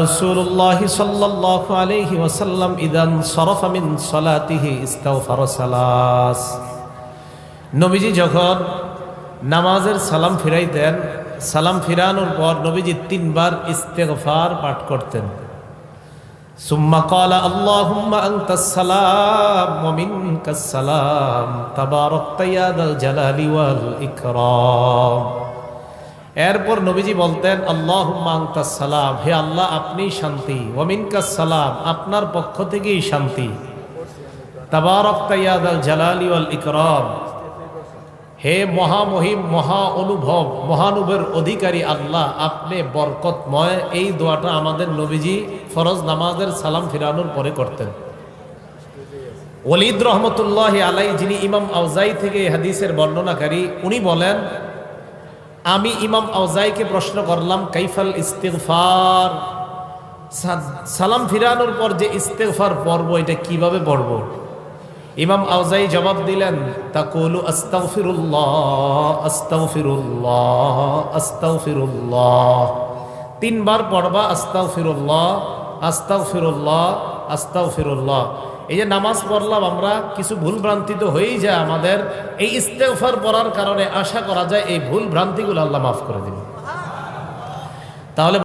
রাসূলুল্লাহ সাল্লাল্লাহু আলাইহি ওয়াসাল্লাম ইদান সরফা মিন সালাতিহি ইস্তাগফার সালাস। নবীজি যখন নামাজের সালাম ফিরাইতেন, সালাম ফিরানোর পর নবীজি তিনবার ইস্তেগফার পাঠ করতেন। সুম্মা ক্বালা আল্লাহুম্মা আনতাস সালাম ওয়া মিনকাস সালাম তাবারাকতা ইয়া যাল জালালি ওয়াল ইকরাম। এরপর নবীজি বলতেন আল্লাহুম্মা আনতাস সালাম, হে আল্লাহ আপনি শান্তি, ওয়া মিনকাস সালাম আপনার পক্ষ থেকেই শান্তি, তাবারাকতা ইয়া যাল জালালি ওয়াল ইকরাম হে মহামহিম মহা অনুভব মহানুভের অধিকারী আল্লাহ আপনি বরকতময়। এই দোয়াটা আমাদের নবীজি ফরজ নামাজের সালাম ফিরানোর পরে করতেন। ওয়ালিদ রহমতুল্লাহ আলাই, যিনি ইমাম আউজাই থেকে হাদিসের বর্ণনাকারী, উনি বলেন আমি ইমাম আউজাইকে প্রশ্ন করলাম কাইফাল ইস্তিগফার, সালাম ফিরানোর পর যে ইস্তিগফার পড়ব এটা কিভাবে পড়ব? ইমাম আউজাই জবাব দিলেন তাকুলু আস্তাগফিরুল্লাহ আস্তাগফিরুল্লাহ আস্তাগফিরুল্লাহ, তিনবার পড়বা আস্তাগফিরুল্লাহ আস্তাগফিরুল্লাহ আস্তাগফিরুল্লাহ। এই যে নামাজ পড়লাম আমরা, কিছু ভুল ভ্রান্তি তো হয়েই যায় আমাদের, এই ইস্তেগফার পড়ার কারণে আশা করা যায় এই ভুল ভ্রান্তিগুলো আল্লাহ মাফ করে দিবেন। তাহলে